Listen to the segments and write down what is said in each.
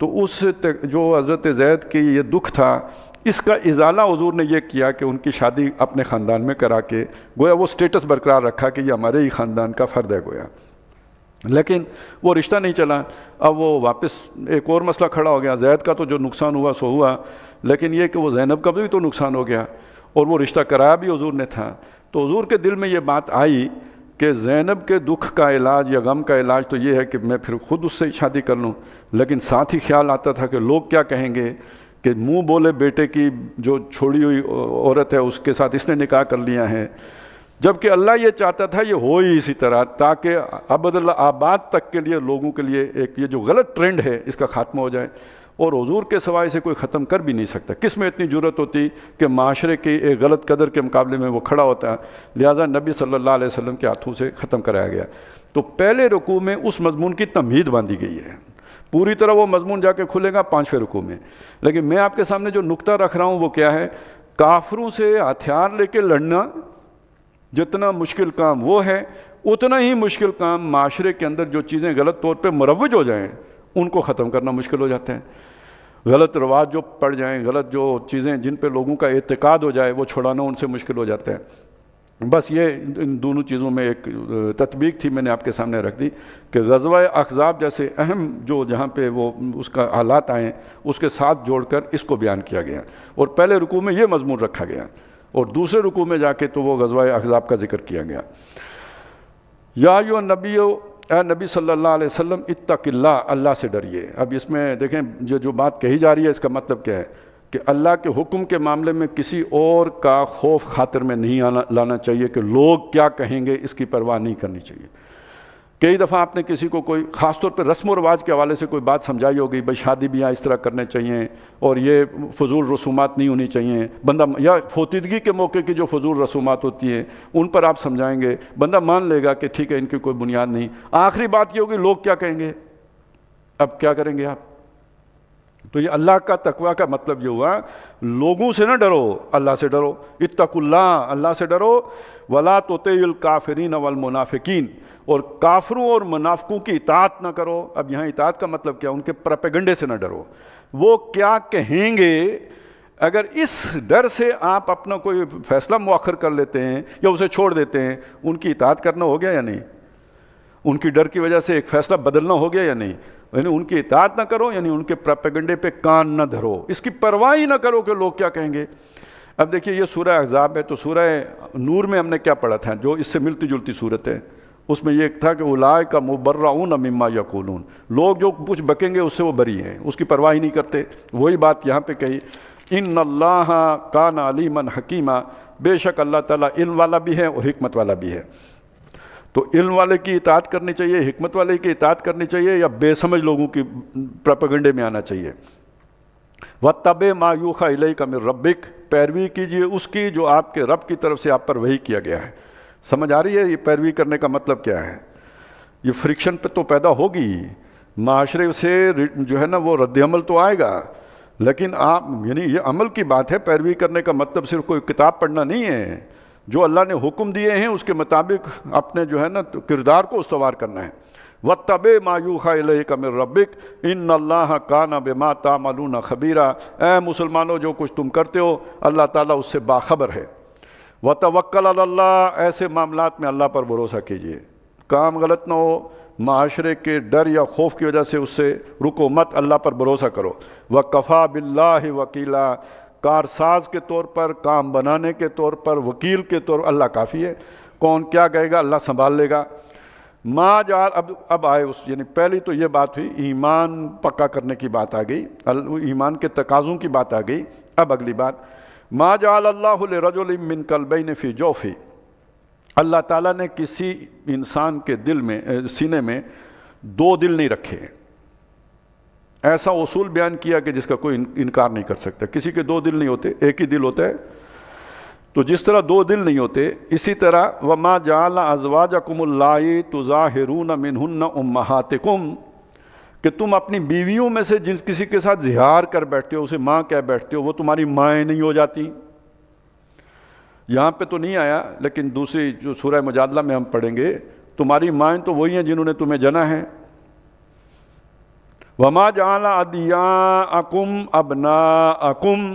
تو اس جو حضرت زید کی یہ دکھ تھا، اس کا ازالہ حضور نے یہ کیا کہ ان کی شادی اپنے خاندان میں کرا کے گویا وہ سٹیٹس برقرار رکھا کہ یہ ہمارے ہی خاندان کا فرد ہے گویا. لیکن وہ رشتہ نہیں چلا. اب وہ واپس ایک اور مسئلہ کھڑا ہو گیا. زید کا تو جو نقصان ہوا سو ہوا، لیکن یہ کہ وہ زینب کا بھی تو نقصان ہو گیا، اور وہ رشتہ کرایا بھی حضور نے تھا. تو حضور کے دل میں یہ بات آئی کہ زینب کے دکھ کا علاج یا غم کا علاج تو یہ ہے کہ میں پھر خود اس سے شادی کر لوں. لیکن ساتھ ہی خیال آتا تھا کہ لوگ کیا کہیں گے کہ منہ بولے بیٹے کی جو چھوڑی ہوئی عورت ہے اس کے ساتھ اس نے نکاح کر لیا ہے، جبکہ اللہ یہ چاہتا تھا یہ ہو ہی اسی طرح، تاکہ ابد الآباد تک کے لیے لوگوں کے لیے ایک یہ جو غلط ٹرینڈ ہے اس کا خاتمہ ہو جائے. اور حضور کے سوائے سے کوئی ختم کر بھی نہیں سکتا. کس میں اتنی جرت ہوتی کہ معاشرے کی ایک غلط قدر کے مقابلے میں وہ کھڑا ہوتا ہے. لہٰذا نبی صلی اللہ علیہ وسلم کے ہاتھوں سے ختم کرایا گیا. تو پہلے رکوع میں اس مضمون کی تمہید باندھی گئی ہے. پوری طرح وہ مضمون جا کے کھلے گا 5ویں رکوع میں. لیکن میں آپ کے سامنے جو نقطہ رکھ رہا ہوں وہ کیا ہے؟ کافروں سے ہتھیار لے کے لڑنا جتنا مشکل کام وہ ہے، اتنا ہی مشکل کام معاشرے کے اندر جو چیزیں غلط طور پہ مروج ہو جائیں ان کو ختم کرنا مشکل ہو جاتا ہے. غلط رواج جو پڑ جائیں، غلط جو چیزیں جن پہ لوگوں کا اعتقاد ہو جائے وہ چھڑانا ان سے مشکل ہو جاتا ہے. بس یہ ان دونوں چیزوں میں ایک تطبیق تھی، میں نے آپ کے سامنے رکھ دی کہ غزوہ احزاب جیسے اہم جو جہاں پہ وہ اس کا حالات آئیں اس کے ساتھ جوڑ کر اس کو بیان کیا گیا. اور پہلے رکوع میں یہ مضمون رکھا گیا اور دوسرے رکوع میں جا کے تو وہ غزوہ احزاب کا ذکر کیا گیا. یا ایھا النبی، اے نبی صلی اللہ علیہ وسلم، اتق اللہ، اللہ سے ڈریے. اب اس میں دیکھیں جو بات کہی جا رہی ہے اس کا مطلب کیا ہے کہ اللہ کے حکم کے معاملے میں کسی اور کا خوف خاطر میں نہیں لانا چاہیے کہ لوگ کیا کہیں گے، اس کی پرواہ نہیں کرنی چاہیے. کئی دفعہ آپ نے کسی کو کوئی خاص طور پہ رسم و رواج کے حوالے سے کوئی بات سمجھائی ہوگی، بھائی شادی بیاہ اس طرح کرنے چاہیے اور یہ فضول رسومات نہیں ہونی چاہیے. بندہ یا فوتیدگی کے موقع کی جو فضول رسومات ہوتی ہیں ان پر آپ سمجھائیں گے، بندہ مان لے گا کہ ٹھیک ہے ان کی کوئی بنیاد نہیں. آخری بات یہ ہوگی لوگ کیا کہیں گے. اب کیا کریں گے آپ؟ تو یہ اللہ کا تقویٰ کا مطلب یہ ہوا لوگوں سے نہ ڈرو، اللہ سے ڈرو. اتقوا اللہ، اللہ سے ڈرو. ولا تطیعوا الکافرین والمنافقین، اور کافروں اور منافقوں کی اطاعت نہ کرو. اب یہاں اطاعت کا مطلب کیا؟ ان کے پروپیگنڈے سے نہ ڈرو. وہ کیا کہیں گے، اگر اس ڈر سے آپ اپنا کوئی فیصلہ مؤخر کر لیتے ہیں یا اسے چھوڑ دیتے ہیں، ان کی اطاعت کرنا ہو گیا یا نہیں؟ ان کی ڈر کی وجہ سے ایک فیصلہ بدلنا ہو گیا یا نہیں؟ یعنی ان کی اطاعت نہ کرو، یعنی ان کے پروپیگنڈے پہ کان نہ دھرو، اس کی پرواہ ہی نہ کرو کہ لوگ کیا کہیں گے. اب دیکھیے یہ سورہ احزاب ہے، تو سورہ نور میں ہم نے کیا پڑھا تھا جو اس سے ملتی جلتی صورت ہے؟ اس میں یہ تھا کہ اولئک مبرؤون مما یقولون، لوگ جو کچھ بکیں گے اس سے وہ بری ہیں، اس کی پرواہ ہی نہیں کرتے. وہی بات یہاں پہ کہی، ان اللہ کان علیما حکیما، بے شک اللہ تعالیٰ علم والا بھی ہے اور حکمت والا بھی ہے. تو علم والے کی اطاعت کرنی چاہیے، حکمت والے کی اطاعت کرنی چاہیے، یا بے سمجھ لوگوں کی پروپیگنڈے میں آنا چاہیے. وَاتَّبِعْ مَا یُوحَىٰ إِلَيْکَ مِن رَبِّک، پیروی کیجیے اس کی جو آپ کے رب کی طرف سے آپ پر وحی کیا گیا ہے. سمجھ آ رہی ہے یہ پیروی کرنے کا مطلب کیا ہے؟ یہ فرکشن پہ تو پیدا ہوگی، معاشرے سے جو ہے نا وہ رد عمل تو آئے گا، لیکن آپ یعنی یہ عمل کی بات ہے. پیروی کرنے کا مطلب صرف کوئی کتاب پڑھنا نہیں ہے، جو اللہ نے حکم دیے ہیں اس کے مطابق اپنے جو ہے نا کردار کو استوار کرنا ہے. وَاتَّبِعْ مَا یُوحَىٰ إِلَيْکَ مِن رَبِّک إِنَّ اللَّهَ کَانَ بِمَا تَعْمَلُونَ خَبِیرًا، اے مسلمانوں جو کچھ تم کرتے ہو اللہ تعالیٰ اس سے باخبر ہے. وَتَوَکَّلْ عَلَى اللَّهِ، ایسے معاملات میں اللہ پر بھروسہ کیجیے، کام غلط نہ ہو، معاشرے کے ڈر یا خوف کی وجہ سے اس سے رکو مت، اللہ پر بھروسہ کرو. وَکَفَىٰ بِاللَّهِ وَکِیلًا، کارساز کے طور پر، کام بنانے کے طور پر، وکیل کے طور پر اللہ کافی ہے. کون کیا کہے گا اللہ سنبھال لے گا. ما جعل، اب آئے اس یعنی پہلی تو یہ بات ہوئی ایمان پکا کرنے کی بات آ گئی، ایمان کے تقاضوں کی بات آ گئی. اب اگلی بات، ما جعل اللہ لرجل من قلبین فی جوفہ، اللہ تعالیٰ نے کسی انسان کے دل میں سینے میں دو دل نہیں رکھے. ایسا اصول بیان کیا کہ جس کا کوئی انکار نہیں کر سکتا. کسی کے دو دل نہیں ہوتے، ایک ہی دل ہوتا ہے. تو جس طرح دو دل نہیں ہوتے، اسی طرح وَمَا جَعَلَ أَزْوَاجَكُمُ اللَّائِي تُظَاهِرُونَ مِنْهُنَّ أُمَّهَاتِكُمْ، کہ تم اپنی بیویوں میں سے جس کسی کے ساتھ زہار کر بیٹھتے ہو، اسے ماں کہہ بیٹھتے ہو، وہ تمہاری مائیں نہیں ہو جاتی. یہاں پہ تو نہیں آیا، لیکن دوسری جو سورہ مجادلہ میں ہم پڑھیں گے، تمہاری مائیں تو وہی ہیں جنہوں نے تمہیں جنا ہے. وما جعل ادعیاءکم ابناءکم،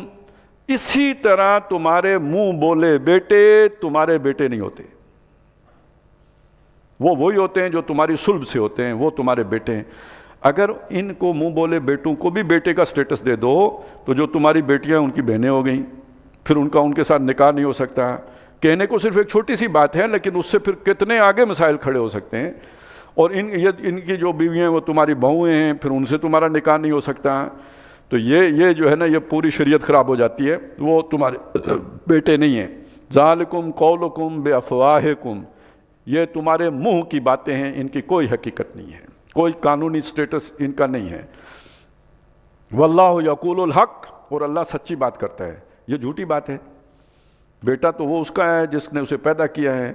اسی طرح تمہارے منہ بولے بیٹے تمہارے بیٹے نہیں ہوتے، وہ وہی ہوتے ہیں جو تمہاری صلب سے ہوتے ہیں، وہ تمہارے بیٹے ہیں۔ اگر ان کو منہ بولے بیٹوں کو بھی بیٹے کا سٹیٹس دے دو تو جو تمہاری بیٹیاں ان کی بہنیں ہو گئیں، پھر ان کے ساتھ نکاح نہیں ہو سکتا۔ کہنے کو صرف ایک چھوٹی سی بات ہے، لیکن اس سے پھر کتنے آگے مسائل کھڑے ہو سکتے ہیں۔ اور ان کی جو بیویاں ہیں وہ تمہاری بہویں ہیں، پھر ان سے تمہارا نکاح نہیں ہو سکتا۔ تو یہ جو ہے نا، یہ پوری شریعت خراب ہو جاتی ہے، وہ تمہارے بیٹے نہیں ہیں۔ ذالکم قولکم بافواہکم، یہ تمہارے منہ کی باتیں ہیں، ان کی کوئی حقیقت نہیں ہے، کوئی قانونی سٹیٹس ان کا نہیں ہے۔ واللہ یقول الحق، اور اللہ سچی بات کرتا ہے، یہ جھوٹی بات ہے۔ بیٹا تو وہ اس کا ہے جس نے اسے پیدا کیا ہے،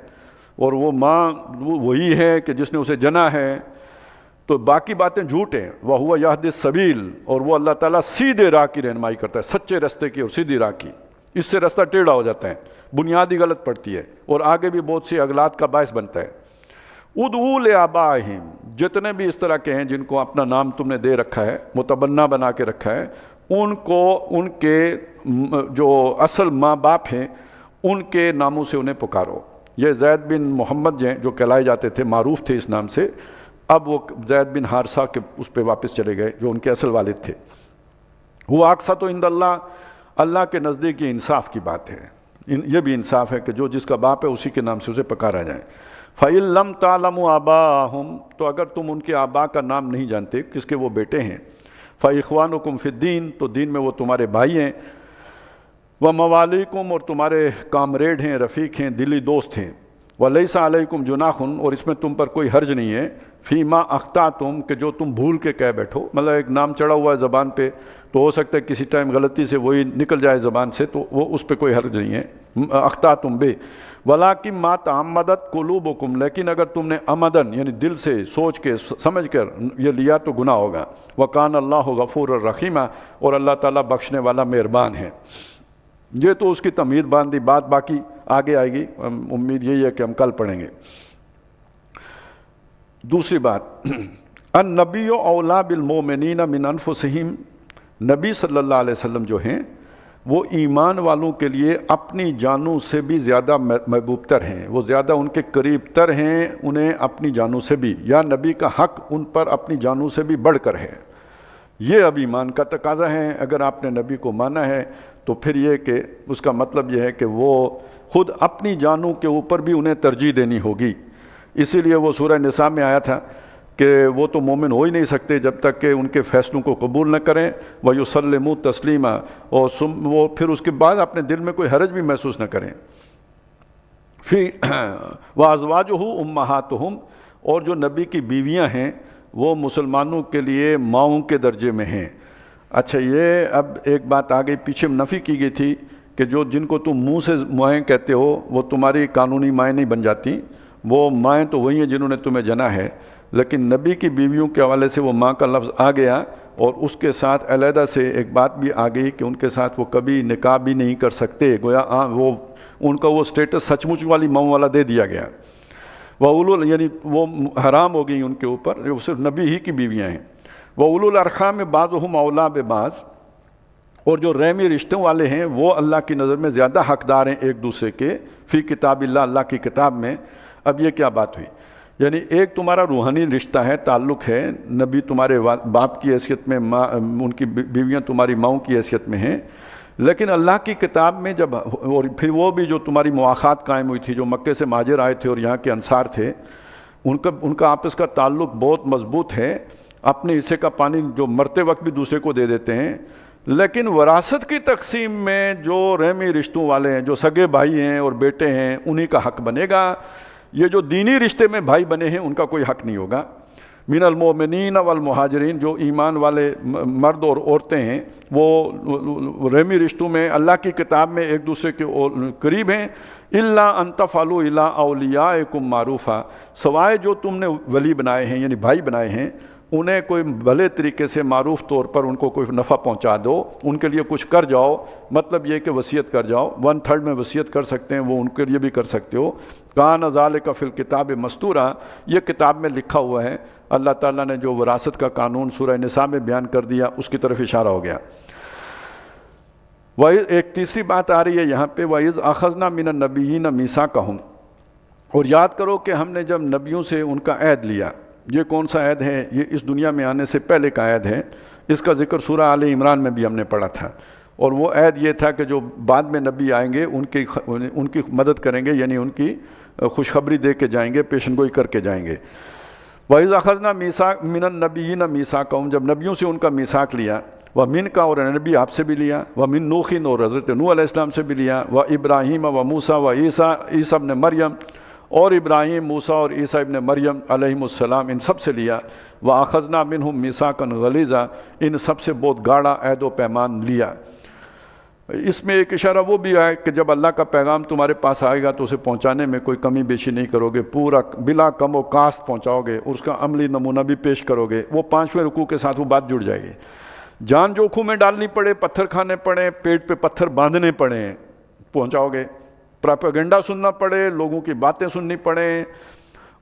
اور وہ ماں وہی ہے کہ جس نے اسے جنا ہے، تو باقی باتیں جھوٹ ہیں۔ وَهُوَ يَهْدِي السَّبِيلَ، اور وہ اللہ تعالیٰ سیدھے راہ کی رہنمائی کرتا ہے، سچے رستے کی اور سیدھی راہ کی۔ اس سے رستہ ٹیڑھا ہو جاتا ہے، بنیادی غلط پڑتی ہے، اور آگے بھی بہت سی اغلاط کا باعث بنتا ہے۔ ادعوا لآبائہم، جتنے بھی اس طرح کے ہیں جن کو اپنا نام تم نے دے رکھا ہے، متبنہ بنا کے رکھا ہے، ان کو ان کے جو اصل ماں باپ ہیں ان کے ناموں سے انہیں پکارو۔ یہ زید بن محمد جو کہلائے جاتے تھے، معروف تھے اس نام سے، اب وہ زید بن حارثہ کے اس پہ واپس چلے گئے جو ان کے اصل والد تھے۔ وہ اقسط عند اللہ، اللہ کے نزدیک یہ انصاف کی بات ہے، یہ بھی انصاف ہے کہ جو جس کا باپ ہے اسی کے نام سے اسے پکارا جائے۔ فَإِن لَمْ تَعْلَمُوا آبَاءَهُمْ، تو اگر تم ان کے آباء کا نام نہیں جانتے کس کے وہ بیٹے ہیں، فَإِخْوَانُكُمْ فِي الدِّينِ، تو دین میں وہ تمہارے بھائی ہیں، وَمَوَالِيكُمْ، اور تمہارے کامریڈ ہیں، رفیق ہیں، دلی دوست ہیں، وَلَيْسَ عَلَيْكُمْ جُنَاحٌ، اور اس میں تم پر کوئی حرج نہیں ہے، فیما اخطأتم، کہ جو تم بھول کے کہہ بیٹھو، مطلب ایک نام چڑھا ہوا ہے زبان پہ تو ہو سکتا ہے کسی ٹائم غلطی سے وہی نکل جائے زبان سے، تو وہ اس پہ کوئی حرج نہیں ہے، اخطأتم بے، وَلَٰكِن مَا تَعَمَّدَتْ قُلُوبُكُمْ، لیکن اگر تم نے عمدن یعنی دل سے سوچ کے سمجھ کر یہ لیا تو گناہ ہوگا۔ وَكَانَ اللَّهُ غَفُورًا رَحِيمًا، اور اللہ تعالیٰ بخشنے والا مہربان ہے۔ یہ تو اس کی تمہید باندھی بات، باقی آگے آئے گی، امید یہی ہے کہ ہم کل پڑھیں گے۔ دوسری بات، النبی اولیٰ بالمؤمنین من انفسہم، نبی صلی اللہ علیہ وسلم جو ہیں وہ ایمان والوں کے لیے اپنی جانوں سے بھی زیادہ محبوب تر ہیں، وہ زیادہ ان کے قریب تر ہیں انہیں اپنی جانوں سے بھی، یا نبی کا حق ان پر اپنی جانوں سے بھی بڑھ کر ہے۔ یہ اب ایمان کا تقاضا ہے۔ اگر آپ نے نبی کو مانا ہے تو پھر یہ کہ اس کا مطلب یہ ہے کہ وہ خود اپنی جانوں کے اوپر بھی انہیں ترجیح دینی ہوگی۔ اسی لیے وہ سورہ نساء میں آیا تھا کہ وہ تو مومن ہو ہی نہیں سکتے جب تک کہ ان کے فیصلوں کو قبول نہ کریں، وَيُسَلِّمُوا تَسْلِيمًا، اور وہ پھر اس کے بعد اپنے دل میں کوئی حرج بھی محسوس نہ کریں۔ وَأَزْوَاجُهُ أُمَّهَاتُهُمْ، اور جو نبی کی بیویاں ہیں وہ مسلمانوں کے لیے ماؤں کے درجے میں ہیں۔ اچھا، یہ اب ایک بات آگئی، پیچھے نفی کی گئی تھی کہ جن کو تم منہ سے مائیں کہتے ہو وہ تمہاری قانونی مائیں نہیں بن جاتی، وہ مائیں تو وہی ہیں جنہوں نے تمہیں جنا ہے، لیکن نبی کی بیویوں کے حوالے سے وہ ماں کا لفظ آ گیا، اور اس کے ساتھ علیحدہ سے ایک بات بھی آ گئی کہ ان کے ساتھ وہ کبھی نکاح بھی نہیں کر سکتے، گویا وہ ان کا وہ سٹیٹس سچ مچ والی ماؤں والا دے دیا گیا۔ وہ یعنی وہ حرام ہو گئی ان کے اوپر، وہ صرف نبی ہی کی بیویاں ہیں۔ وَأُولُو الْأَرْحَامِ بَعْضُهُمْ أَوْلَىٰ بِبَعْضٍ، اور جو رحمی رشتوں والے ہیں وہ اللہ کی نظر میں زیادہ حقدار ہیں ایک دوسرے کے، فی کتاب اللہ، اللہ کی کتاب میں۔ اب یہ کیا بات ہوئی؟ یعنی ایک تمہارا روحانی رشتہ ہے، تعلق ہے، نبی تمہارے باپ کی حیثیت میں، ان کی بیویاں تمہاری ماؤں کی حیثیت میں ہیں، لیکن اللہ کی کتاب میں جب، اور پھر وہ بھی جو تمہاری مواخات قائم ہوئی تھی، جو مکے سے مہاجر آئے تھے اور یہاں کے انصار تھے، ان کا آپس کا تعلق بہت مضبوط ہے، اپنے حصے کا پانی جو مرتے وقت بھی دوسرے کو دے دیتے ہیں، لیکن وراثت کی تقسیم میں جو رحمی رشتوں والے ہیں، جو سگے بھائی ہیں اور بیٹے ہیں، انہی کا حق بنے گا۔ یہ جو دینی رشتے میں بھائی بنے ہیں ان کا کوئی حق نہیں ہوگا۔ من المؤمنین والمہاجرین، جو ایمان والے مرد اور عورتیں ہیں وہ رحمی رشتوں میں اللہ کی کتاب میں ایک دوسرے کے قریب ہیں۔ الا ان تفعلوا الی اولیاءکم معروفا، سوائے جو تم نے ولی بنائے ہیں یعنی بھائی بنائے ہیں، انہیں کوئی بھلے طریقے سے معروف طور پر ان کو کوئی نفع پہنچا دو، ان کے لیے کچھ کر جاؤ، مطلب یہ کہ وصیت کر جاؤ، 1/3 میں وصیت کر سکتے ہیں وہ، ان کے لیے بھی کر سکتے ہو۔ کان ذالک فی الکتاب مستورا، یہ کتاب میں لکھا ہوا ہے۔ اللہ تعالیٰ نے جو وراثت کا قانون سورہ نساء میں بیان کر دیا اس کی طرف اشارہ ہو گیا۔ ایک تیسری بات آ رہی ہے یہاں پہ، وَإِذْ أَخَذْنَا مِنَ النَّبِيِّينَ مِيثَاقَهُمْ، اور یاد کرو کہ ہم نے جب نبیوں سے ان کا عہد لیا۔ یہ کون سا عہد ہے؟ یہ اس دنیا میں آنے سے پہلے کا عہد ہے، اس کا ذکر سورہ آل عمران میں بھی ہم نے پڑھا تھا، اور وہ عہد یہ تھا کہ جو بعد میں نبی آئیں گے ان کی مدد کریں گے، یعنی ان کی خوشخبری دے کے جائیں گے، پیشن گوئی کر کے جائیں گے۔ وَإِذْ أَخَذْنَا مِنَ النَّبِيِّينَ مِيثَاقَهُمْ، جب نبیوں سے ان کا میثاق لیا، وَمِن کا، اور نبی آپ سے بھی لیا، وَمِن نوح، اور حضرت نوح علیہ السلام سے بھی لیا، وَإِبْرَاهِيمَ وَمُوسَىٰ وَعِيسَىٰ ابن مریم، اور ابراہیم، موسیٰ اور عیسیٰ ابن مریم علیہم السلام، ان سب سے لیا۔ وَأَخَذْنَا مِنْهُمْ مِيثَاقًا غَلِيظًا، ان سب سے بہت گاڑا عہد و پیمان لیا۔ اس میں ایک اشارہ وہ بھی ہے کہ جب اللہ کا پیغام تمہارے پاس آئے گا تو اسے پہنچانے میں کوئی کمی بیشی نہیں کرو گے، پورا بلا کم و کاست پہنچاؤ گے، اور اس کا عملی نمونہ بھی پیش کرو گے۔ وہ 5ویں رکوع کے ساتھ وہ بات جڑ جائے گی۔ جان جوکھوں میں ڈالنی پڑے، پتھر کھانے پڑیں، پیٹ پہ پتھر باندھنے پڑیں، پہنچاؤ گے۔ پراپیگنڈا سننا پڑے، لوگوں کی باتیں سننی پڑیں،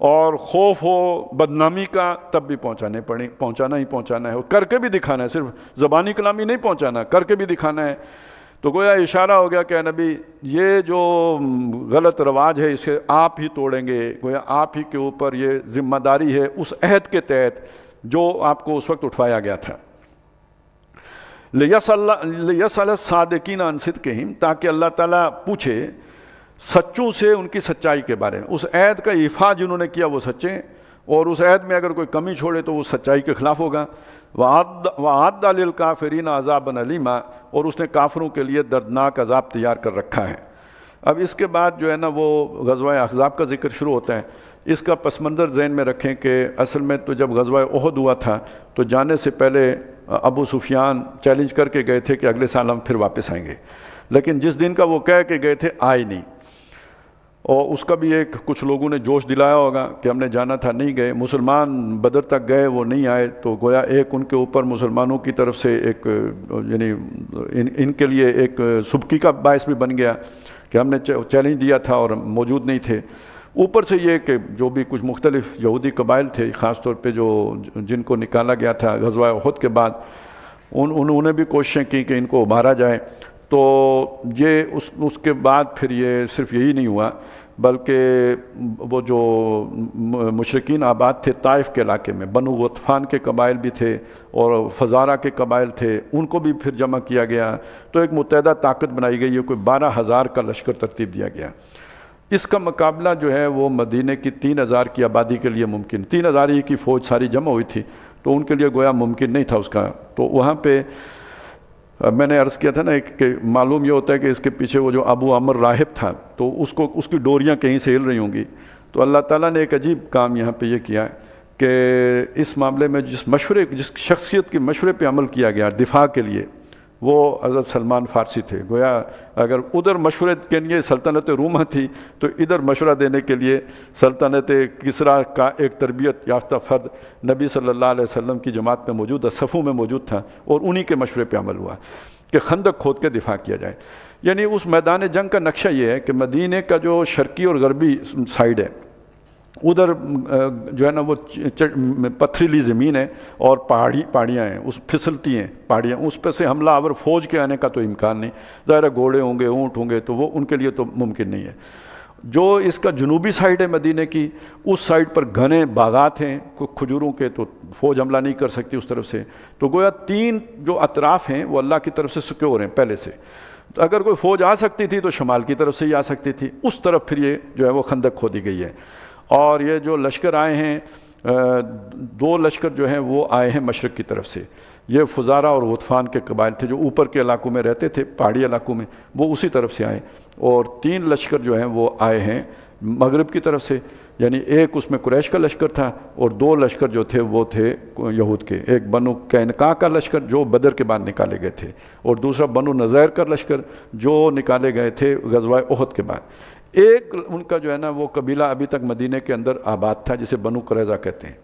اور خوف ہو بدنامی کا، تب بھی پہنچانا ہی پہنچانا ہے، اور کر کے بھی دکھانا ہے، صرف زبانی کلامی نہیں پہنچانا، کر کے بھی دکھانا ہے۔ تو گویا اشارہ ہو گیا کہ اے نبی یہ جو غلط رواج ہے اسے آپ ہی توڑیں گے، گویا آپ ہی کے اوپر یہ ذمہ داری ہے اس عہد کے تحت جو آپ کو اس وقت اٹھوایا گیا تھا۔ لِيَسْأَلَ الصَّادِقِينَ عَنْ صِدْقِهِمْ، تاکہ اللہ تعالیٰ پوچھے سچوں سے ان کی سچائی کے بارے میں۔ اس عہد کا ایفا جنہوں نے کیا وہ سچے، اور اس عہد میں اگر کوئی کمی چھوڑے تو وہ سچائی کے خلاف ہوگا۔ وَأَعَدَّ لِلْكَافِرِينَ عَذَابًا أَلِيمًا، اور اس نے کافروں کے لیے دردناک عذاب تیار کر رکھا ہے۔ اب اس کے بعد جو ہے نا وہ غزوہ احزاب کا ذکر شروع ہوتا ہے۔ اس کا پس منظر ذہن میں رکھیں کہ اصل میں تو جب غزوہ احد ہوا تھا تو جانے سے پہلے ابو سفیان چیلنج کر کے گئے تھے کہ اگلے سال ہم پھر واپس آئیں گے، لیکن جس دن کا وہ کہہ کے گئے تھے آئے نہیں، اور اس کا بھی ایک کچھ لوگوں نے جوش دلایا ہوگا کہ ہم نے جانا تھا نہیں گئے۔ مسلمان بدر تک گئے وہ نہیں آئے، تو گویا ایک ان کے اوپر مسلمانوں کی طرف سے ایک یعنی ان کے لیے ایک سبکی کا باعث بھی بن گیا کہ ہم نے چیلنج دیا تھا اور موجود نہیں تھے۔ اوپر سے یہ کہ جو بھی کچھ مختلف یہودی قبائل تھے خاص طور پہ جن کو نکالا گیا تھا غزوہ احد کے بعد، انہوں نے بھی کوششیں کی کہ ان کو ابھارا جائے۔ تو یہ اس کے بعد پھر یہ صرف یہی نہیں ہوا، بلکہ وہ جو مشرکین آباد تھے طائف کے علاقے میں، بنو غطفان کے قبائل بھی تھے اور فزارہ کے قبائل تھے، ان کو بھی پھر جمع کیا گیا، تو ایک متحدہ طاقت بنائی گئی ہے، کوئی 12,000 کا لشکر ترتیب دیا گیا۔ اس کا مقابلہ جو ہے وہ مدینے کی 3,000 کی آبادی کے لیے ممکن، 3,000 ہی کی فوج ساری جمع ہوئی تھی، تو ان کے لیے گویا ممکن نہیں تھا اس کا۔ تو وہاں پہ میں نے عرض کیا تھا نا کہ معلوم یہ ہوتا ہے کہ اس کے پیچھے وہ جو ابو عمر راہب تھا تو اس کی ڈوریاں کہیں سے ہل رہی ہوں گی، تو اللہ تعالیٰ نے ایک عجیب کام یہاں پہ یہ کیا ہے کہ اس معاملے میں جس شخصیت کے مشورے پہ عمل کیا گیا دفاع کے لیے، وہ حضرت سلمان فارسی تھے۔ گویا اگر ادھر مشورے کے لیے سلطنت رومہ تھی تو ادھر مشورہ دینے کے لیے سلطنت کسریٰ کا ایک تربیت یافتہ فرد نبی صلی اللہ علیہ وسلم کی جماعت میں موجود، صفوں میں موجود تھا، اور انہی کے مشورے پہ عمل ہوا کہ خندق کھود کے دفاع کیا جائے۔ یعنی اس میدان جنگ کا نقشہ یہ ہے کہ مدینے کا جو شرقی اور غربی سائیڈ ہے ادھر جو ہے نا وہ پتھریلی زمین ہے اور پہاڑیاں ہیں، اس پھسلتی ہیں پہاڑیاں، اس پہ سے حملہ آور فوج کے آنے کا تو امکان نہیں، ظاہر ہے گھوڑے ہوں گے اونٹ ہوں گے تو وہ ان کے لیے تو ممکن نہیں ہے۔ جو اس کا جنوبی سائیڈ ہے مدینے کی، اس سائیڈ پر گھنے باغات ہیں کھجوروں کے، تو فوج حملہ نہیں کر سکتی اس طرف سے، تو گویا 3 جو اطراف ہیں وہ اللہ کی طرف سے سیکیور ہیں پہلے سے، تو اگر کوئی فوج آ سکتی تھی تو شمال کی طرف سے ہی آ سکتی تھی، اس طرف پھر یہ جو ہے وہ خندق کھودی گئی ہے۔ اور یہ جو لشکر آئے ہیں 2 لشکر جو ہیں وہ آئے ہیں مشرق کی طرف سے، یہ فزارہ اور غطفان کے قبائل تھے جو اوپر کے علاقوں میں رہتے تھے پہاڑی علاقوں میں، وہ اسی طرف سے آئے، اور 3 لشکر جو ہیں وہ آئے ہیں مغرب کی طرف سے، یعنی ایک اس میں قریش کا لشکر تھا اور 2 لشکر جو تھے وہ تھے یہود کے، ایک بنو قینقاع کا لشکر جو بدر کے بعد نکالے گئے تھے، اور دوسرا بنو نذیر کا لشکر جو نکالے گئے تھے غزوہ احد کے بعد۔ ایک ان کا جو ہے نا وہ قبیلہ ابھی تک مدینے کے اندر آباد تھا جسے بنو قریظہ کہتے ہیں،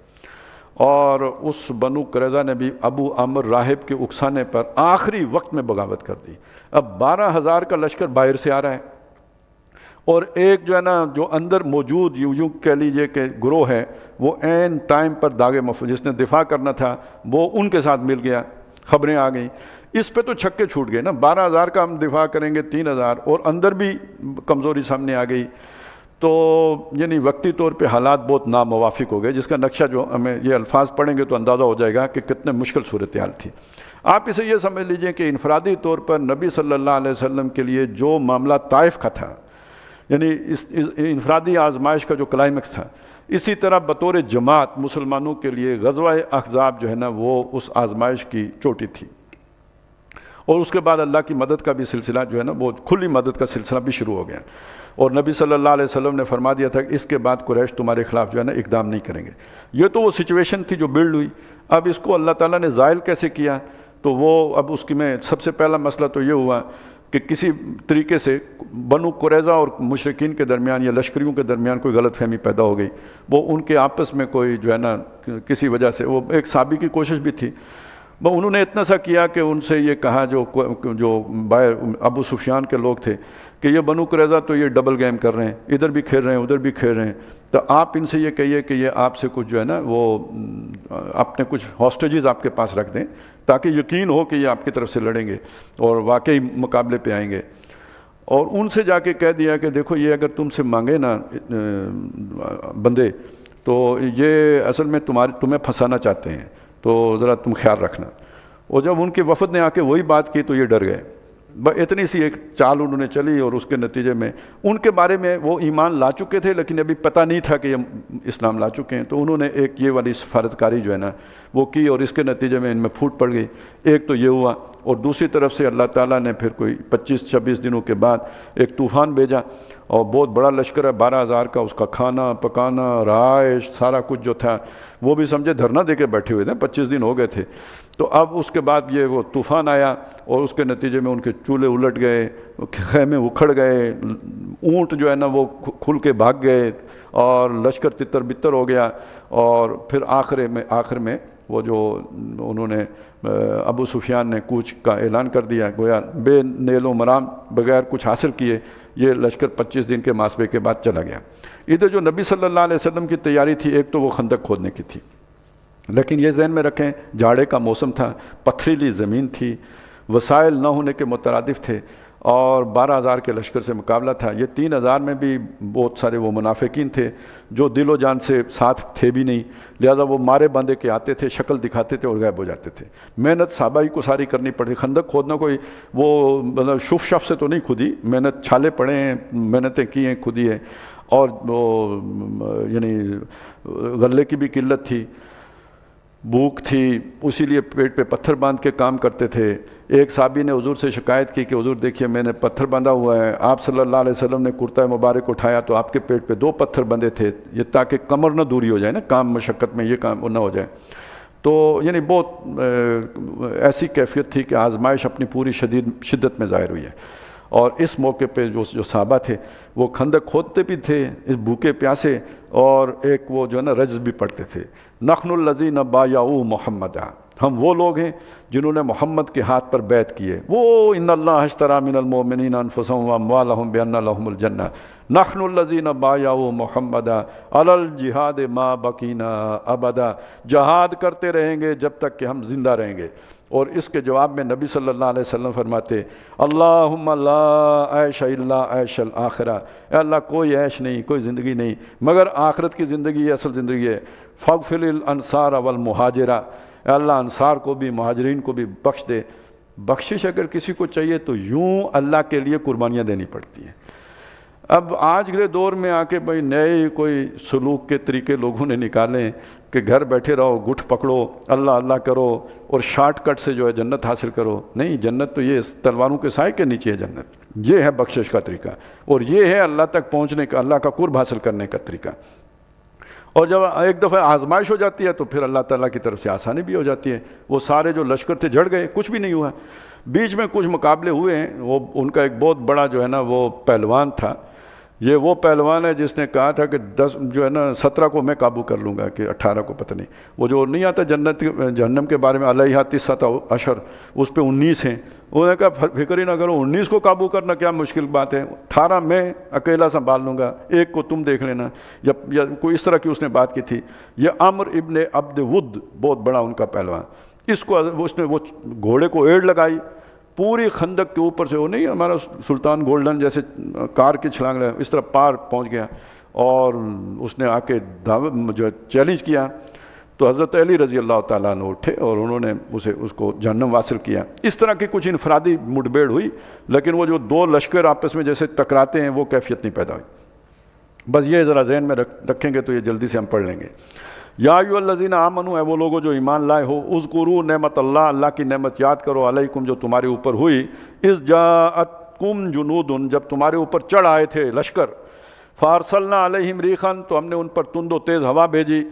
اور اس بنو قریظہ نے بھی ابو عمر راہب کے اکسانے پر آخری وقت میں بغاوت کر دی۔ اب 12,000 کا لشکر باہر سے آ رہا ہے اور ایک جو ہے نا جو اندر موجود یوں کہہ لیجئے کہ گروہ ہے، وہ عین ٹائم پر داغے جس نے دفاع کرنا تھا وہ ان کے ساتھ مل گیا، خبریں آ گئیں، اس پہ تو چھکے چھوٹ گئے نا، 12,000 کا ہم دفاع کریں گے 3,000، اور اندر بھی کمزوری سامنے آ گئی، تو یعنی وقتی طور پہ حالات بہت ناموافق ہو گئے، جس کا نقشہ جو ہمیں یہ الفاظ پڑھیں گے تو اندازہ ہو جائے گا کہ کتنے مشکل صورتحال تھی۔ آپ اسے یہ سمجھ لیجئے کہ انفرادی طور پر نبی صلی اللہ علیہ وسلم کے لیے جو معاملہ طائف کا تھا، یعنی اس انفرادی آزمائش کا جو کلائمیکس تھا، اسی طرح بطور جماعت مسلمانوں کے لیے غزوہ احزاب جو ہے نا وہ اس آزمائش کی چوٹی تھی، اور اس کے بعد اللہ کی مدد کا بھی سلسلہ جو ہے نا وہ کھلی مدد کا سلسلہ بھی شروع ہو گیا، اور نبی صلی اللہ علیہ وسلم نے فرما دیا تھا کہ اس کے بعد قریش تمہارے خلاف جو ہے نا اقدام نہیں کریں گے۔ یہ تو وہ سچویشن تھی جو بلڈ ہوئی، اب اس کو اللہ تعالیٰ نے زائل کیسے کیا؟ تو وہ اب اس کی میں سب سے پہلا مسئلہ تو یہ ہوا کہ کسی طریقے سے بنو قریظہ اور مشرکین کے درمیان یا لشکریوں کے درمیان کوئی غلط فہمی پیدا ہو گئی، وہ ان کے آپس میں کوئی جو ہے نا کسی وجہ سے، وہ ایک صحابی کی کوشش بھی تھی، وہ انہوں نے اتنا سا کیا کہ ان سے یہ کہا جو باہر ابو سفیان کے لوگ تھے کہ یہ بنو قریظہ تو یہ ڈبل گیم کر رہے ہیں، ادھر بھی کھیل رہے ہیں ادھر بھی کھیل رہے ہیں، تو آپ ان سے یہ کہیے کہ یہ آپ سے کچھ جو ہے نا وہ اپنے کچھ ہاسٹیجز آپ کے پاس رکھ دیں تاکہ یقین ہو کہ یہ آپ کی طرف سے لڑیں گے اور واقعی مقابلے پہ آئیں گے۔ اور ان سے جا کے کہہ دیا کہ دیکھو یہ اگر تم سے مانگے نا بندے تو یہ اصل میں تمہیں پھنسانا چاہتے ہیں، تو ذرا تم خیال رکھنا۔ اور جب ان کے وفد نے آ کے وہی بات کی تو یہ ڈر گئے، اتنی سی ایک چال انہوں نے چلی، اور اس کے نتیجے میں ان کے بارے میں وہ ایمان لا چکے تھے لیکن ابھی پتہ نہیں تھا کہ یہ اسلام لا چکے ہیں، تو انہوں نے ایک یہ والی سفارتکاری جو ہے نا وہ کی، اور اس کے نتیجے میں ان میں پھوٹ پڑ گئی۔ ایک تو یہ ہوا، اور دوسری طرف سے اللہ تعالیٰ نے پھر کوئی 25-26 دنوں کے بعد ایک طوفان بھیجا، اور بہت بڑا لشکر ہے 12,000 کا، اس کا کھانا پکانا رہائش سارا کچھ جو تھا وہ بھی سمجھے دھرنا دے کے بیٹھے ہوئے تھے، 25 دن ہو گئے تھے۔ تو اب اس کے بعد یہ وہ طوفان آیا، اور اس کے نتیجے میں ان کے چولہے الٹ گئے، خیمے اکھڑ گئے، اونٹ جو ہے نا وہ کھل کے بھاگ گئے، اور لشکر تتر بتر ہو گیا، اور پھر آخر میں وہ جو انہوں نے ابو سفیان نے کوچ کا اعلان کر دیا، گویا بے نیل و مرام بغیر کچھ حاصل کیے یہ لشکر 25 دن کے محاصرے کے بعد چلا گیا۔ ادھر جو نبی صلی اللہ علیہ وسلم کی تیاری تھی، ایک تو وہ خندق کھودنے کی تھی، لیکن یہ ذہن میں رکھیں جاڑے کا موسم تھا، پتھریلی زمین تھی، وسائل نہ ہونے کے مترادف تھے، اور 12,000 کے لشکر سے مقابلہ تھا۔ یہ 3,000 میں بھی بہت سارے وہ منافقین تھے جو دل و جان سے ساتھ تھے بھی نہیں، لہذا وہ مارے باندھے کے آتے تھے، شکل دکھاتے تھے اور غائب ہو جاتے تھے۔ محنت صحابہ ہی کو ساری کرنی پڑی، خندق کھودنا کوئی وہ مطلب شف شف سے تو نہیں کھودی، محنت چھالے پڑے ہیں، محنتیں کی ہیں، کھودی ہے، اور وہ یعنی غلے کی بھی قلت تھی، بھوک تھی، اسی لیے پیٹ پہ پتھر باندھ کے کام کرتے تھے۔ ایک صحابی نے حضور سے شکایت کی کہ حضور دیکھیے میں نے پتھر باندھا ہوا ہے، آپ صلی اللہ علیہ وسلم نے کرتا مبارک اٹھایا تو آپ کے پیٹ پہ 2 پتھر بندھے تھے، یہ تاکہ کمر نہ دوری ہو جائے نا، کام مشقت میں یہ کام نہ ہو جائے۔ تو یعنی بہت ایسی کیفیت تھی کہ آزمائش اپنی پوری شدت میں ظاہر ہوئی ہے، اور اس موقع پہ جو صحابہ تھے وہ خندق کھودتے بھی تھے اس بھوکے پیاسے، اور ایک وہ جو ہے نا رجز بھی پڑھتے تھے، نحن الذین بایعوا محمدا، ہم وہ لوگ ہیں جنہوں نے محمد کے ہاتھ پر بیعت کی ہے، وہ ان اللہ اشتری من المؤمنین انفسهم واموالهم بان لهم الجنہ، نحن الذین بایعوا محمدا علی الجہاد ما بقینا ابدا، جہاد کرتے رہیں گے جب تک کہ ہم زندہ رہیں گے۔ اور اس کے جواب میں نبی صلی اللہ علیہ وسلم فرماتے اللہم لا عیش الا عیش الآخرہ، اے اللہ کوئی عیش نہیں، کوئی زندگی نہیں مگر آخرت کی زندگی ہے، اصل زندگی ہے۔ فاغفر للانصار والمہاجرہ، اے اللہ انصار کو بھی مہاجرین کو بھی بخش دے۔ بخشش اگر کسی کو چاہیے تو یوں اللہ کے لیے قربانیاں دینی پڑتی ہیں۔ اب آج کے دور میں آ کے بھائی نئے کوئی سلوک کے طریقے لوگوں نے نکالیں کہ گھر بیٹھے رہو، گٹھ پکڑو، اللہ اللہ کرو اور شارٹ کٹ سے جو ہے جنت حاصل کرو۔ نہیں، جنت تو یہ تلواروں کے سائے کے نیچے ہے جنت، یہ ہے بخشش کا طریقہ، اور یہ ہے اللہ تک پہنچنے کا، اللہ کا قرب حاصل کرنے کا طریقہ۔ اور جب ایک دفعہ آزمائش ہو جاتی ہے تو پھر اللہ تعالیٰ کی طرف سے آسانی بھی ہو جاتی ہے۔ وہ سارے جو لشکر تھے جڑ گئے، کچھ بھی نہیں ہوا۔ بیچ میں کچھ مقابلے ہوئے ہیں، وہ ان کا ایک بہت بڑا جو ہے نا وہ پہلوان تھا یہ وہ پہلوان ہے جس نے کہا تھا کہ 10 جو ہے نا 17 کو میں قابو کر لوں گا، کہ 18 کو پتہ نہیں، وہ جو نہیں آتا جہنم کے بارے میں علیہ 19 عشر، اس پہ 19 ہیں، انہوں نے کہا فکر ہی نہ کرو، 19 کو قابو کرنا کیا مشکل بات ہے، 18 میں اکیلا سنبھال لوں گا، ایک کو تم دیکھ لینا، یا کوئی اس طرح کی اس نے بات کی تھی۔ یہ عمر ابن عبد ود، بہت بڑا ان کا پہلوان، اس نے وہ گھوڑے کو ایڑ لگائی، پوری خندق کے اوپر سے، وہ نہیں ہمارا سلطان گولڈن جیسے کار کی چھلانگ لگا اس طرح پار پہنچ گیا، اور اس نے آ کے جو چیلنج کیا، تو حضرت علی رضی اللہ تعالیٰ عنہ اٹھے اور انہوں نے اس کو جہنم واصل کیا۔ اس طرح کی کچھ انفرادی مٹبھیڑ ہوئی، لیکن وہ جو دو لشکر آپس میں جیسے ٹکراتے ہیں وہ کیفیت نہیں پیدا ہوئی۔ بس یہ ذرا ذہن میں رکھیں گے تو یہ جلدی سے ہم پڑھ لیں گے۔ یا ایھا الذین آمنوا، اے وہ لوگوں جو ایمان لائے ہو، اذکروا نعمت اللہ کی نعمت یاد کرو، علیکم جو تمہارے اوپر ہوئی، اذ جاءتکم جنود، جب تمہارے اوپر چڑھ آئے تھے لشکر، فارسلنا علیہم ریحا، تو ہم نے ان پر تند و تیز ہوا بھیجی،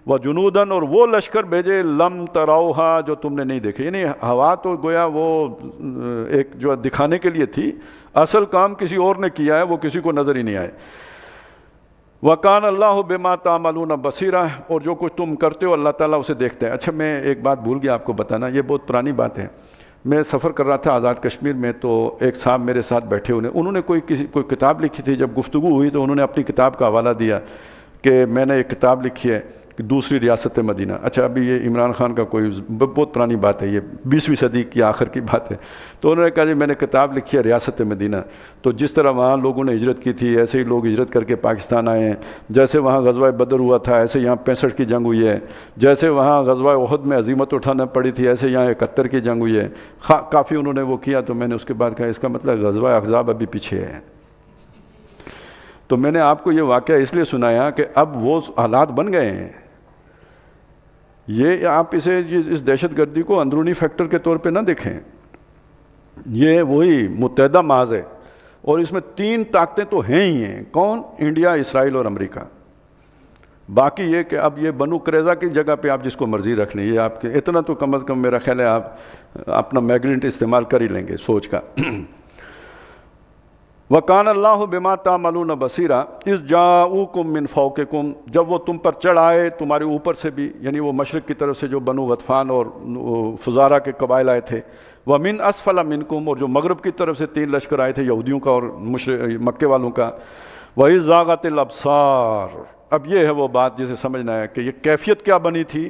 وجنودا، اور وہ لشکر بھیجے لم تروہا، جو تم نے نہیں دیکھے، یعنی ہوا تو گویا وہ ایک جو دکھانے کے لیے تھی، اصل کام کسی اور نے کیا ہے، وہ کسی کو نظر ہی نہیں آئے۔ وَكَانَ اللَّهُ بِمَا تَعْمَلُونَ بَصِيرًا، اور جو کچھ تم کرتے ہو اللہ تعالیٰ اسے دیکھتا ہے۔ اچھا، میں ایک بات بھول گیا آپ کو بتانا، یہ بہت پرانی بات ہے۔ میں سفر کر رہا تھا آزاد کشمیر میں، تو ایک صاحب میرے ساتھ بیٹھے ہوئے، انہوں نے کوئی کتاب لکھی تھی، جب گفتگو ہوئی تو انہوں نے اپنی کتاب کا حوالہ دیا کہ میں نے ایک کتاب لکھی ہے دوسری ریاست مدینہ۔ اچھا، ابھی یہ عمران خان کا کوئی بہت پرانی بات ہے، یہ 20ویں صدی کی آخر کی بات ہے۔ تو انہوں نے کہا جی میں نے کتاب لکھی ہے ریاست مدینہ، تو جس طرح وہاں لوگوں نے ہجرت کی تھی ایسے ہی لوگ ہجرت کر کے پاکستان آئے ہیں، جیسے وہاں غزوہ بدر ہوا تھا ایسے یہاں 65 کی جنگ ہوئی ہے، جیسے وہاں غزوہ احد میں عزیمت اٹھانا پڑی تھی ایسے یہاں 71 کی جنگ ہوئی ہے۔ کافی انہوں نے وہ کیا، تو میں نے اس کے بعد کہا اس کا مطلب غزوہ احزاب ابھی پیچھے ہے۔ تو میں نے آپ کو یہ واقعہ اس لیے سنایا کہ اب وہ حالات بن گئے ہیں، یہ آپ اسے اس دہشت گردی کو اندرونی فیکٹر کے طور پہ نہ دیکھیں، یہ وہی متحدہ محاذ ہے، اور اس میں 3 طاقتیں تو ہیں ہی ہیں، کون؟ انڈیا، اسرائیل اور امریکہ۔ باقی یہ کہ اب یہ بنو قریظہ کی جگہ پہ آپ جس کو مرضی رکھ لیں، یہ آپ کے اتنا تو کم از کم میرا خیال ہے آپ اپنا میگنیٹ استعمال کر ہی لیں گے سوچ کا۔ وَكَانَ اللَّهُ بِمَا تَعْمَلُونَ بَصِيرًا اِذْ جَاءُوكُم مِّن فَوْقِكُم، جب وہ تم پر چڑھ آئے تمہارے اوپر سے بھی، یعنی وہ مشرق کی طرف سے جو بنو غطفان اور فزارہ کے قبائل آئے تھے، وَمِنْ أَسْفَلَ مِنْكُمْ، اور جو مغرب کی طرف سے 3 لشکر آئے تھے یہودیوں کا اور مکے والوں کا، وَإِذْ زَاغَتِ الْأَبْصَارُ۔ اب یہ ہے وہ بات جسے سمجھنا ہے کہ یہ کیفیت کیا بنی تھی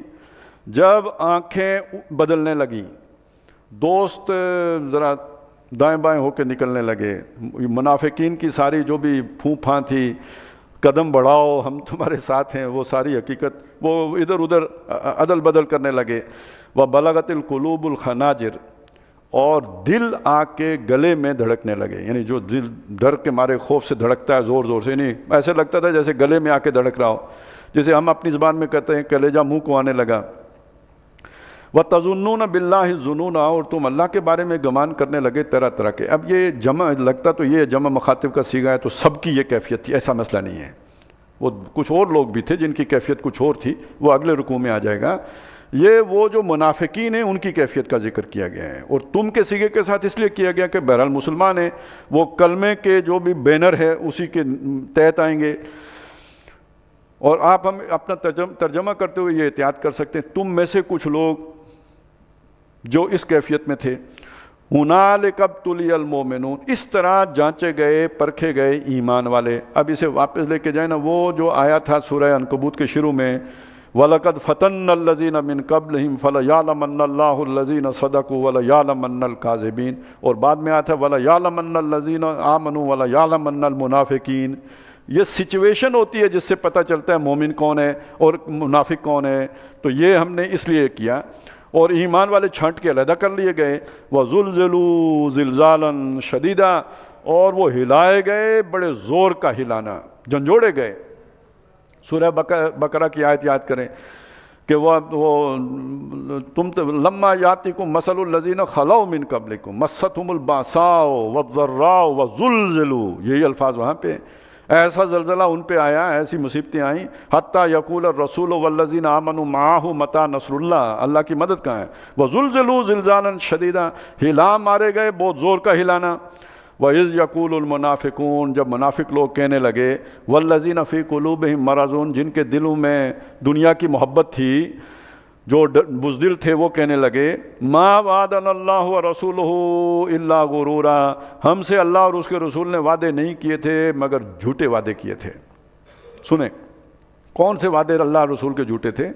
جب آنکھیں بدلنے لگیں، دوست ذرا دائیں بائیں ہو کے نکلنے لگے، منافقین کی ساری جو بھی پھوں پھاں تھی، قدم بڑھاؤ ہم تمہارے ساتھ ہیں، وہ ساری حقیقت وہ ادھر ادھر عدل بدل کرنے لگے۔ وَبَلَغَتِ الْقُلُوبُ الْخَنَاجِرَ، اور دل آ کے گلے میں دھڑکنے لگے، یعنی جو دل ڈر کے مارے خوف سے دھڑکتا ہے زور زور سے، نہیں ایسے لگتا تھا جیسے گلے میں آ کے دھڑک رہا ہو، جسے ہم اپنی زبان میں کہتے ہیں کلیجہ منہ کو آنے لگا۔ وَتَظُنُّونَ بِاللَّهِ الظُّنُونَ، اور تم اللہ کے بارے میں گمان کرنے لگے طرح طرح کے۔ اب یہ جمع لگتا تو یہ جمع مخاطب کا صیغہ ہے، تو سب کی یہ کیفیت تھی، ایسا مسئلہ نہیں ہے، وہ کچھ اور لوگ بھی تھے جن کی کیفیت کچھ اور تھی، وہ اگلے رکوع میں آ جائے گا۔ یہ وہ جو منافقین ہیں ان کی کیفیت کا ذکر کیا گیا ہے، اور تم کے صیغے کے ساتھ اس لیے کیا گیا کہ بہرحال مسلمان ہیں، وہ کلمے کے جو بھی بینر ہے اسی کے تحت آئیں گے، اور آپ ہم اپنا ترجمہ کرتے ہوئے یہ احتیاط کر سکتے ہیں، تم میں سے کچھ لوگ جو اس کیفیت میں تھے، ہُنَالِکَ ابْتُلِیَ الْمُؤْمِنُونَ، اس طرح جانچے گئے پرکھے گئے ایمان والے۔ اب اسے واپس لے کے جائیں نا، وہ جو آیا تھا سورہ عنکبوت کے شروع میں، وَلَقَدْ فَتَنَّ الَّذِينَ مِن قَبْلِهِمْ فَلَيَعْلَمَنَّ اللَّهُ الَّذِينَ صَدَقُوا وَلَيَعْلَمَنَّ الْكَاذِبِينَ، اور بعد میں آیا تھا وَلَيَعْلَمَنَّ الَّذِينَ آمَنُوا وَلَيَعْلَمَنَّ الْمُنَافِقِينَ۔ یہ سچویشن ہوتی ہے جس سے پتہ چلتا ہے مومن کون ہے اور منافق کون ہے، تو یہ ہم نے اس لیے کیا، اور ایمان والے چھانٹ کے علیحدہ کر لیے گئے۔ وَزُلْزِلُوا زِلْزَالًا شَدِيدًا، اور وہ ہلائے گئے بڑے زور کا ہلانا، جھنجھوڑے گئے۔ سورہ بقرہ کی آیت یاد کریں کہ وہ تم لما یاتکم مثل الذین خلوا من قبلکم مستھم الباساء والضراء وزلزلوا، یہی الفاظ وہاں پہ، ایسا زلزلہ ان پہ آیا، ایسی مصیبتیں آئیں، حتیٰ یقول الرسول والذین آمنوا معہ متی نصر اللہ، اللہ کی مدد کہاں ہے، وزلزلوا زلزالا شدیدا، ہلا مارے گئے بہت زور کا ہلانا۔ وَإِذْ يَقُولُ الْمُنَافِقُونَ، جب منافق لوگ کہنے لگے، وَالَّذِينَ فِي قُلُوبِهِم مَرَضٌ، جن کے دلوں میں دنیا کی محبت تھی، جو بزدل تھے، وہ کہنے لگے، مَا وَعَدَنَا اللَّهُ وَرَسُولُهُ إِلَّا غُرُورًا، ہم سے اللہ اور اس کے رسول نے وعدے نہیں کیے تھے مگر جھوٹے وعدے کیے تھے۔ سنیں کون سے وعدے اللہ اور رسول کے جھوٹے تھے؟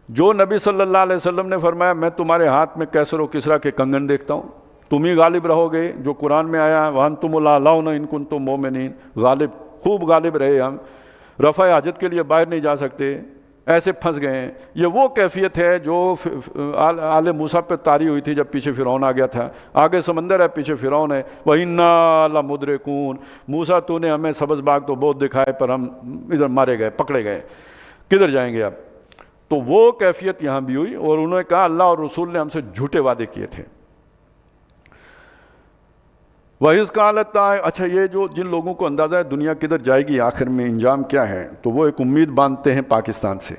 جو نبی صلی اللہ علیہ وسلم نے فرمایا میں تمہارے ہاتھ میں کیسر و کسریٰ کے کنگن دیکھتا ہوں، تم ہی غالب رہو گے، جو قرآن میں آیا وَأَنْتُمُ الْأَعْلَوْنَ إِن كُنتُم مُؤْمِنِينَ، غالب، خوب غالب رہے ہم، رفع حاجت کے لیے باہر نہیں جا سکتے، ایسے پھنس گئے ہیں۔ یہ وہ کیفیت ہے جو آل موسیٰ پہ طاری ہوئی تھی جب پیچھے فرعون آ گیا تھا، آگے سمندر ہے، پیچھے فرعون ہے، وَإِنَّا لَمُدْرِكُونَ، موسیٰ تو نے ہمیں سبز باغ تو بہت دکھائے پر ہم ادھر مارے گئے، پکڑے گئے، کدھر جائیں گے اب؟ تو وہ کیفیت یہاں بھی ہوئی، اور انہوں نے کہا اللہ اور رسول نے ہم سے جھوٹے وعدے کیے تھے۔ وَإِذْ قَالَتْ طَائِفَةٌ، اچھا یہ جو جن لوگوں کو اندازہ ہے دنیا کدھر جائے گی، آخر میں انجام کیا ہے، تو وہ ایک امید باندھتے ہیں پاکستان سے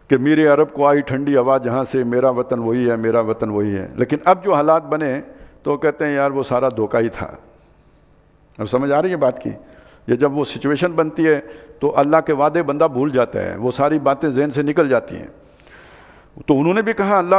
کہ میرے عرب کو آئی ٹھنڈی ہوا جہاں سے، میرا وطن وہی ہے، میرا وطن وہی ہے۔ لیکن اب جو حالات بنے تو کہتے ہیں یار وہ سارا دھوکہ ہی تھا۔ اب سمجھ آ رہی ہے بات کی؟ یہ جب وہ سچویشن بنتی ہے تو اللہ کے وعدے بندہ بھول جاتا ہے، وہ ساری باتیں ذہن سے نکل جاتی ہیں۔ تو انہوں نے بھی کہا اللہ